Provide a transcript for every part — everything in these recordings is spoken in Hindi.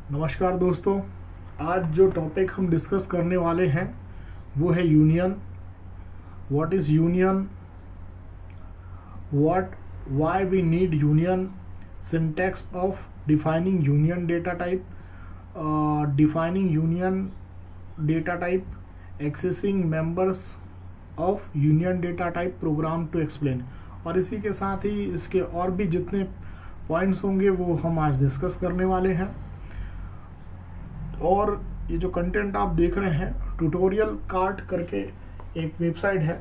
नमस्कार दोस्तों। आज जो टॉपिक हम डिस्कस करने वाले हैं वो है union. What is union, what why we need union, syntax of defining union data type, defining union data type, accessing members of union data type, program to explain. और इसी के साथ ही इसके और भी जितने पॉइंट्स होंगे वो हम आज डिस्कस करने वाले हैं। और ये जो कंटेंट आप देख रहे हैं, ट्यूटोरियल कार्ट करके एक वेबसाइट है,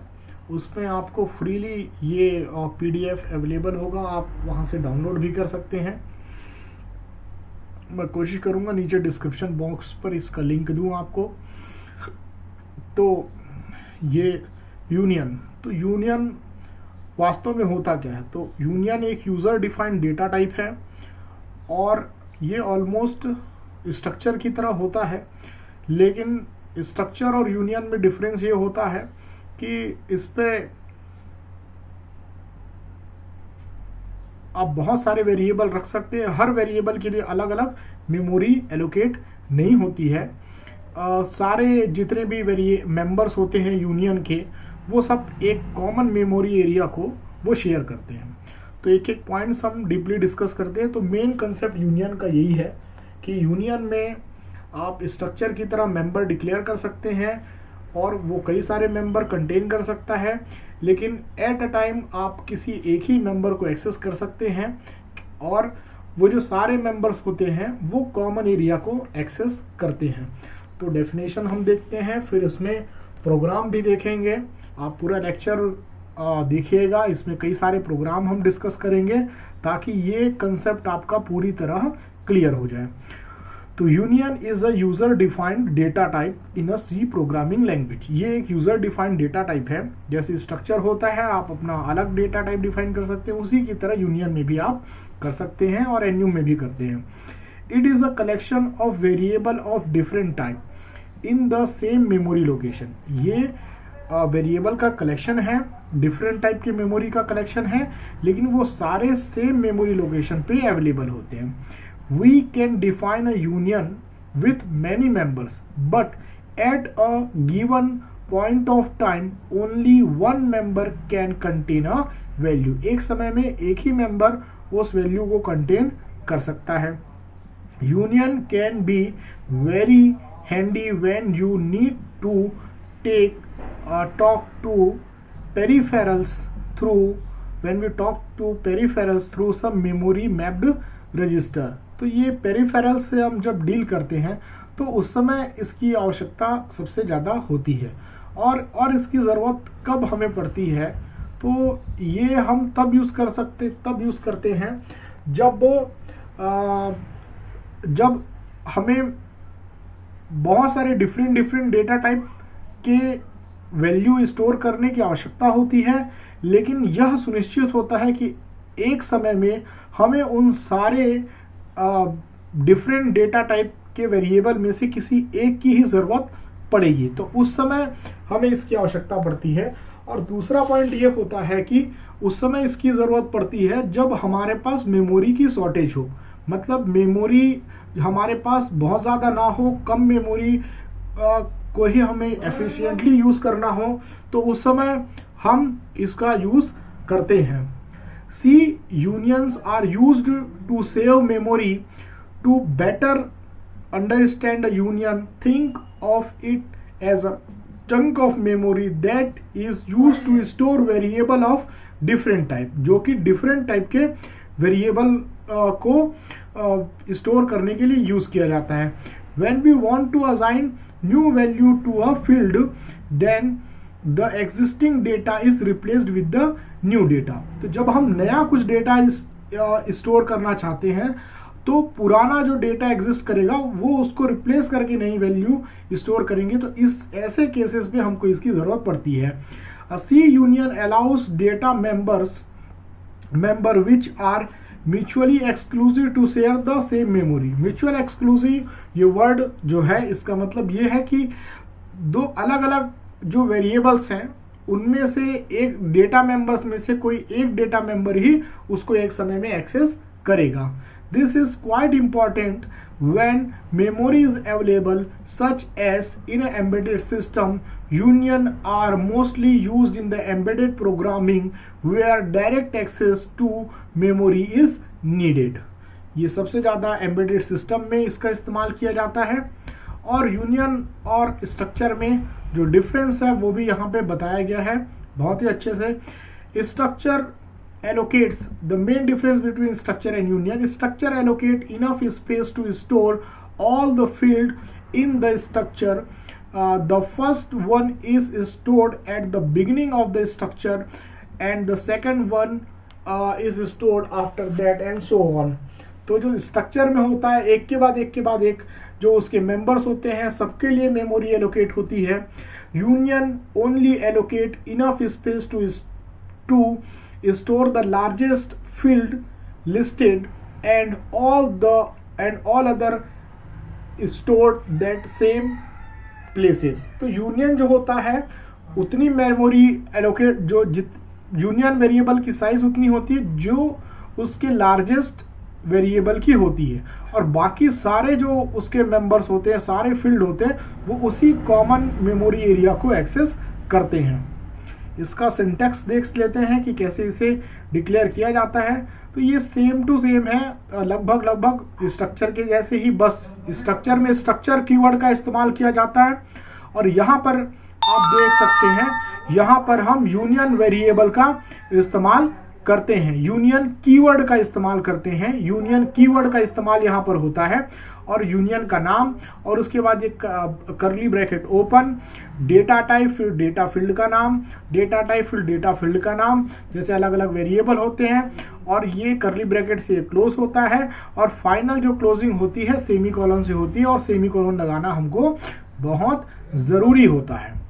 उसमें आपको फ्रीली ये पीडीएफ अवेलेबल होगा। आप वहाँ से डाउनलोड भी कर सकते हैं। मैं कोशिश करूँगा नीचे डिस्क्रिप्शन बॉक्स पर इसका लिंक दूँ आपको। तो ये यूनियन, तो यूनियन वास्तव में होता क्या है? तो यूनियन एक यूज़र डिफाइंड डेटा टाइप है और ये ऑलमोस्ट स्ट्रक्चर की तरह होता है, लेकिन स्ट्रक्चर और यूनियन में डिफरेंस ये होता है कि इस पे आप बहुत सारे वेरिएबल रख सकते हैं। हर वेरिएबल के लिए अलग अलग मेमोरी एलोकेट नहीं होती है। सारे जितने भी मेंबर्स होते हैं यूनियन के, वो सब एक कॉमन मेमोरी एरिया को वो शेयर करते हैं। तो एक एक पॉइंट्स हम डीपली डिस्कस करते हैं। तो मेन कंसेप्ट यूनियन का यही है कि यूनियन में आप स्ट्रक्चर की तरह मेंबर डिक्लेयर कर सकते हैं और वो कई सारे मेंबर कंटेन कर सकता है, लेकिन एट अ टाइम आप किसी एक ही मेंबर को एक्सेस कर सकते हैं और वो जो सारे मेंबर्स होते हैं वो कॉमन एरिया को एक्सेस करते हैं। तो डेफिनेशन हम देखते हैं, फिर इसमें प्रोग्राम भी देखेंगे। आप पूरा लेक्चर देखिएगा, इसमें कई सारे प्रोग्राम हम डिस्कस करेंगे ताकि ये कंसेप्ट आपका पूरी तरह क्लियर हो जाए। तो union is a user defined data type in a C programming language. ये एक यूजर डिफाइंड डेटा टाइप है। जैसे स्ट्रक्चर होता है, आप अपना अलग डेटा टाइप डिफाइन कर सकते हैं, उसी की तरह यूनियन में भी आप कर सकते हैं और एनयू में भी करते हैं। It is a collection of variable of different type in the same memory location. ये वेरिएबल का कलेक्शन है, डिफरेंट टाइप के मेमोरी का कलेक्शन है, लेकिन वो सारे सेम मेमोरी लोकेशन पे अवेलेबल होते हैं। We can define a union with many members, but at a given point of time only one member can contain a value. एक समय में एक ही मेंबर उस वैल्यू को कंटेन कर सकता है। Union can be very handy when you need to take talk to peripherals through when we talk to peripherals through some memory mapped register। तो ये पेरिफेरल्स से हम जब डील करते हैं तो उस समय इसकी आवश्यकता सबसे ज़्यादा होती है। और इसकी ज़रूरत कब हमें पड़ती है? तो ये हम तब यूज़ करते हैं जब हमें बहुत सारे डिफरेंट डेटा टाइप के वैल्यू स्टोर करने की आवश्यकता होती है, लेकिन यह सुनिश्चित होता है कि एक समय में हमें उन सारे डिफरेंट डेटा टाइप के वेरिएबल में से किसी एक की ही ज़रूरत पड़ेगी। तो उस समय हमें इसकी आवश्यकता पड़ती है। और दूसरा पॉइंट ये होता है कि उस समय इसकी ज़रूरत पड़ती है जब हमारे पास मेमोरी की शॉर्टेज हो, मतलब मेमोरी हमारे पास बहुत ज़्यादा ना हो, कम मेमोरी को ही हमें एफिशिएंटली यूज़ करना हो, तो उस समय हम इसका यूज़ करते हैं। C unions are used to save memory to better understand a union. Think of it as a chunk of memory that is used to store variable of different type, जो कि डिफरेंट टाइप के वेरिएबल को स्टोर करने के लिए यूज़ किया जाता है। When we want to assign new value to a field, then the existing data is replaced with the new data। तो जब हम नया कुछ डेटा स्टोर करना चाहते हैं तो पुराना जो डेटा एग्जिस्ट करेगा वो उसको रिप्लेस करके नई वैल्यू स्टोर करेंगे। तो इस ऐसे केसेस में हमको इसकी ज़रूरत पड़ती है। C union allows data member which are mutually exclusive to share the same memory. Mutual exclusive ये वर्ड जो है, इसका मतलब ये है कि दो अलग अलग जो वेरिएबल्स हैं उनमें से एक डेटा मेंबर्स में से कोई एक डेटा मेंबर ही उसको एक समय में एक्सेस करेगा। This is quite important when memory is available, such as in an embedded system. Union are mostly used in the embedded programming where direct access to memory is needed. ये सबसे ज़्यादा एम्बेडेड सिस्टम में इसका इस्तेमाल किया जाता है। और यूनियन और स्ट्रक्चर में जो डिफरेंस है वो भी यहाँ पे बताया गया है बहुत ही अच्छे से। Structure allocates, the main difference between structure and union, structure allocate enough space to store all the field in the structure. The first one is stored at the beginning of the structure and the second one is stored after that and so on. तो जो स्ट्रक्चर में होता है एक के बाद एक जो उसके मेंबर्स होते हैं सबके लिए मेमोरी एलोकेट होती है। Union only allocate enough space to store the largest field listed and all other stored that same places. तो यूनियन जो होता है उतनी मेमोरी एलोकेट जो यूनियन वेरिएबल की साइज उतनी होती है जो उसके लार्जेस्ट वेरिएबल की होती है, और बाकी सारे जो उसके मेंबर्स होते हैं सारे फील्ड होते हैं वो उसी कॉमन मेमोरी एरिया को एक्सेस करते हैं। इसका सिंटैक्स देख लेते हैं कि कैसे इसे डिक्लेयर किया जाता है। तो ये सेम टू सेम है, लगभग स्ट्रक्चर के जैसे ही, बस स्ट्रक्चर में स्ट्रक्चर कीवर्ड का इस्तेमाल किया जाता है। और यहाँ पर आप देख सकते हैं यहाँ पर हम यूनियन वेरिएबल का इस्तेमाल करते हैं, यूनियन कीवर्ड का इस्तेमाल करते हैं। यूनियन कीवर्ड का इस्तेमाल यहाँ पर होता है और यूनियन का नाम और उसके बाद एक करली ब्रैकेट ओपन, डेटा टाइप फिर डेटा फील्ड का नाम, डेटा टाइप फिर डेटा फील्ड का नाम, जैसे अलग अलग वेरिएबल होते हैं, और ये करली ब्रैकेट से क्लोज होता है और फाइनल जो क्लोजिंग होती है सेमीकोलन से होती है, और सेमीकोलन लगाना हमको बहुत जरूरी होता है।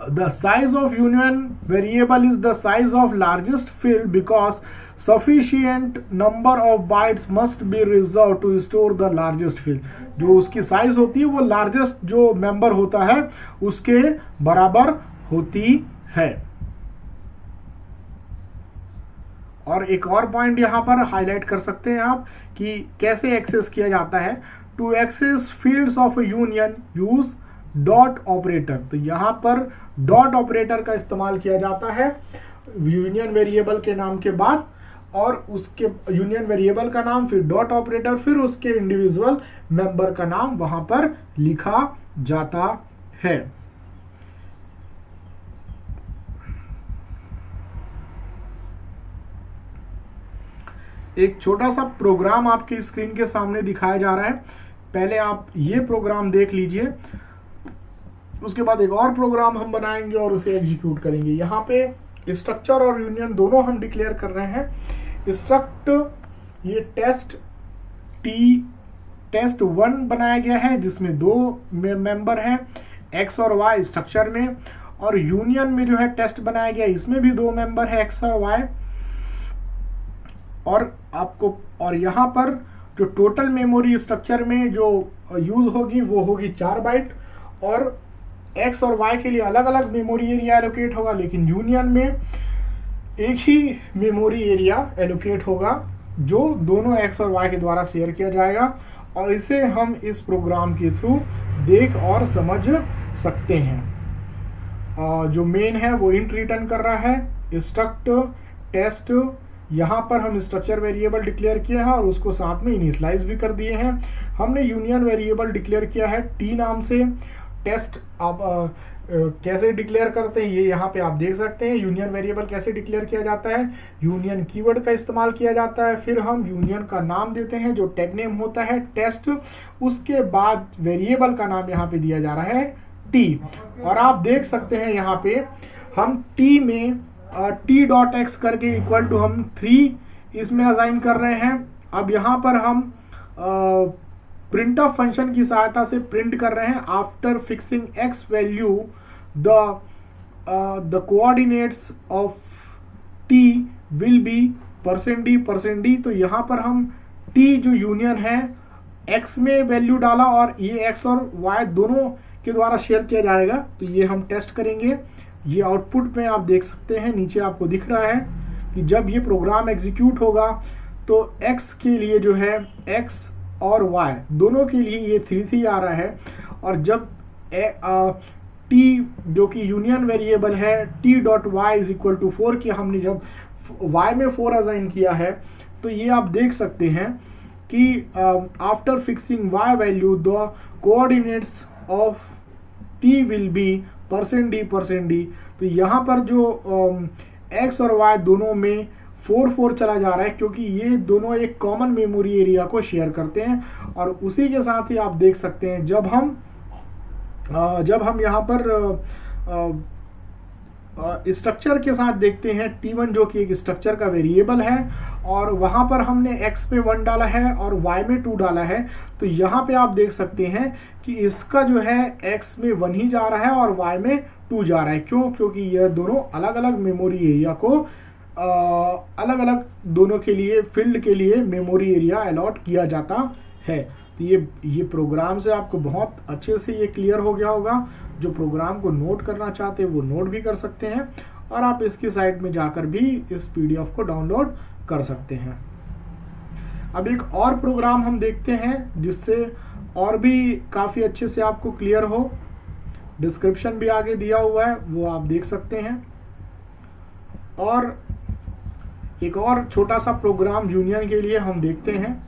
The size of union variable is the size of largest field because sufficient number of bytes must be reserved to store the largest field. जो उसकी साइज होती है वो लार्जेस्ट जो मेंबर होता है उसके बराबर होती है। और एक और पॉइंट यहाँ पर हाईलाइट कर सकते हैं आप कि कैसे एक्सेस किया जाता है। To access fields of union use dot operator. तो यहाँ पर डॉट ऑपरेटर का इस्तेमाल किया जाता है यूनियन वेरिएबल के नाम के बाद, और उसके यूनियन वेरिएबल का नाम फिर डॉट ऑपरेटर फिर उसके इंडिविजुअल मेंबर का नाम वहां पर लिखा जाता है। एक छोटा सा प्रोग्राम आपके स्क्रीन के सामने दिखाया जा रहा है, पहले आप ये प्रोग्राम देख लीजिए, उसके बाद एक और प्रोग्राम हम बनाएंगे और उसे एग्जीक्यूट करेंगे। यहाँ पे स्ट्रक्चर और यूनियन दोनों हम डिक्लेयर कर रहे हैं। स्ट्रक्ट ये टेस्ट 1 बनाया गया है जिसमें 2 मेंबर हैं एक्स और वाई स्ट्रक्चर में, और यूनियन में जो है टेस्ट बनाया गया इसमें भी 2 मेंबर है एक्स और वाई। और यहाँ पर जो टोटल मेमोरी स्ट्रक्चर में जो यूज होगी वो होगी 4 बाइट, और एक्स और वाई के लिए अलग अलग मेमोरी एरिया एलोकेट होगा, लेकिन यूनियन में एक ही मेमोरी एरिया एलोकेट होगा जो दोनों एक्स और वाई के द्वारा शेयर किया जाएगा, और इसे हम इस प्रोग्राम के थ्रू देख और समझ सकते हैं। जो मेन है वो इंट रिटर्न कर रहा है स्ट्रक्ट टेस्ट। यहाँ पर हम स्ट्रक्चर वेरिएबल डिक्लेयर किया है और उसको साथ में इनिशियलाइज भी कर दिए हैं। हमने यूनियन वेरिएबल डिक्लेयर किया है टी नाम से। टेस्ट आप कैसे डिक्लेयर करते हैं ये यहाँ पे आप देख सकते हैं। यूनियन वेरिएबल कैसे डिक्लेयर किया जाता है, यूनियन कीवर्ड का इस्तेमाल किया जाता है, फिर हम यूनियन का नाम देते हैं जो टैग नेम होता है टेस्ट, उसके बाद वेरिएबल का नाम यहाँ पे दिया जा रहा है टी। और आप देख सकते हैं यहाँ पे हम टी में t.x करके इक्वल टू हम 3 इसमें असाइन कर रहे हैं। अब यहाँ पर हम प्रिंटफ फंक्शन की सहायता से प्रिंट कर रहे हैं after fixing x value the coordinates of t will be %d। तो यहाँ पर हम t जो यूनियन है x में वैल्यू डाला और ये x और y दोनों के द्वारा शेयर किया जाएगा। तो ये हम टेस्ट करेंगे। ये आउटपुट में आप देख सकते हैं नीचे आपको दिख रहा है कि जब ये प्रोग्राम एग्जीक्यूट होगा तो x के लिए जो है x और y दोनों के लिए ये 3 आ रहा है। और जब t जो कि यूनियन वेरिएबल है t dot y is equal to 4 की हमने जब y में 4 असाइन किया है, तो ये आप देख सकते हैं कि after fixing y value the coordinates of t will be %d। तो यहाँ पर जो x और y दोनों में 4 चला जा रहा है, क्योंकि ये दोनों एक कॉमन मेमोरी एरिया को शेयर करते हैं। और उसी के साथ ही आप देख सकते हैं जब हम यहाँ पर स्ट्रक्चर के साथ देखते हैं t1 जो कि एक स्ट्रक्चर का वेरिएबल है, और वहां पर हमने x पे 1 डाला है और y में 2 डाला है। तो यहाँ पे आप देख सकते हैं कि इसका जो है x में 1 ही जा रहा है और y में 2 जा रहा है। क्यों? क्योंकि यह दोनों अलग अलग मेमोरी एरिया को अलग अलग दोनों के लिए फील्ड के लिए मेमोरी एरिया अलॉट किया जाता है। तो ये प्रोग्राम से आपको बहुत अच्छे से ये क्लियर हो गया होगा। जो प्रोग्राम को नोट करना चाहते हैं वो नोट भी कर सकते हैं, और आप इसकी साइट में जाकर भी इस पीडीएफ को डाउनलोड कर सकते हैं। अब एक और प्रोग्राम हम देखते हैं जिससे और भी काफ़ी अच्छे से आपको क्लियर हो। डिस्क्रिप्शन भी आगे दिया हुआ है, वो आप देख सकते हैं। और एक और छोटा सा प्रोग्राम यूनियन के लिए हम देखते हैं।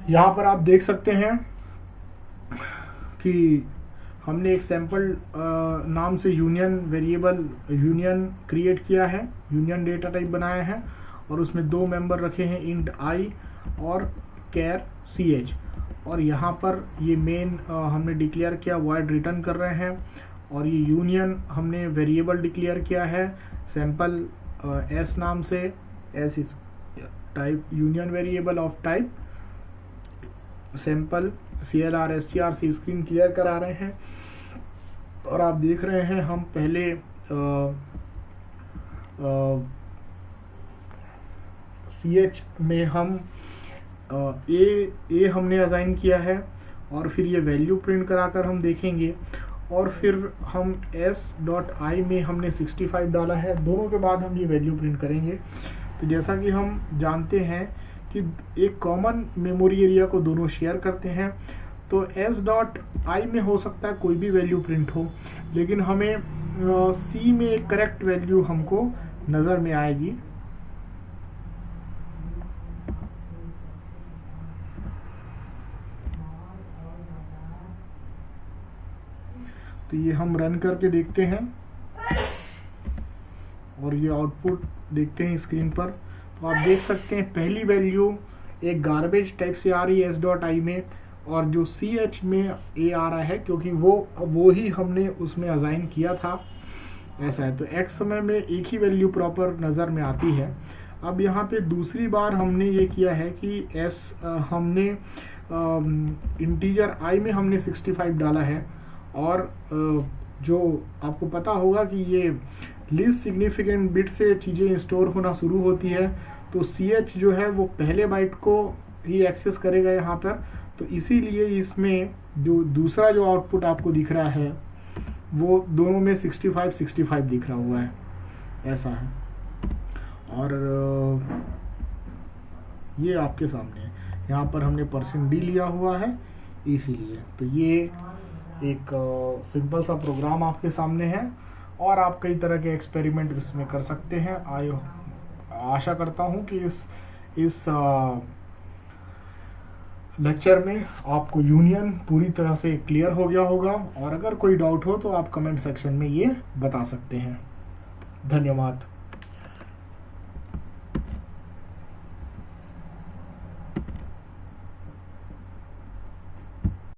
यहाँ पर आप देख सकते हैं कि हमने एक सैंपल नाम से यूनियन वेरिएबल यूनियन क्रिएट किया है, यूनियन डेटा टाइप बनाया है और उसमें दो मेंबर रखे हैं इंट आई और कैर ch। और यहाँ पर ये मेन हमने डिक्लेयर किया वॉइड रिटर्न कर रहे हैं और ये यूनियन हमने वेरिएबल डिक्लेयर किया है सैंपल s नाम से, s is type union variable of type sample CLR STR से स्क्रीन क्लियर करा रहे हैं। और आप देख रहे हैं हम पहले CH में हम ए हमने असाइन किया है और फिर ये वैल्यू प्रिंट कराकर हम देखेंगे और फिर हम s.i में हमने 65 डाला है, दोनों के बाद हम ये वैल्यू प्रिंट करेंगे। तो जैसा कि हम जानते हैं कि एक कॉमन मेमोरी एरिया को दोनों शेयर करते हैं, तो s.i में हो सकता है कोई भी वैल्यू प्रिंट हो, लेकिन हमें C में एक करेक्ट वैल्यू हमको नज़र में आएगी। तो ये हम रन करके देखते हैं और ये आउटपुट देखते हैं स्क्रीन पर। तो आप देख सकते हैं पहली वैल्यू एक गार्बेज टाइप से आ रही है s.i में और जो CH में a आ रहा है क्योंकि वो ही हमने उसमें असाइन किया था, ऐसा है। तो x समय में एक ही वैल्यू प्रॉपर नज़र में आती है। अब यहाँ पे दूसरी बार हमने ये किया है कि हमने इंटीजर i में हमने 65 डाला है और जो आपको पता होगा कि ये लीस्ट सिग्निफिकेंट बिट से चीज़ें स्टोर होना शुरू होती है, तो CH जो है वो पहले बाइट को ही एक्सेस करेगा यहाँ पर। तो इसीलिए इसमें जो दूसरा जो आउटपुट आपको दिख रहा है वो दोनों में 65 दिख रहा हुआ है, ऐसा है। और ये आपके सामने है, यहाँ पर हमने %d लिया हुआ है इसीलिए। तो ये एक सिंपल सा प्रोग्राम आपके सामने है और आप कई तरह के एक्सपेरिमेंट इसमें कर सकते हैं। आशा करता हूँ कि इस लेक्चर में आपको यूनियन पूरी तरह से क्लियर हो गया होगा और अगर कोई डाउट हो तो आप कमेंट सेक्शन में ये बता सकते हैं। धन्यवाद।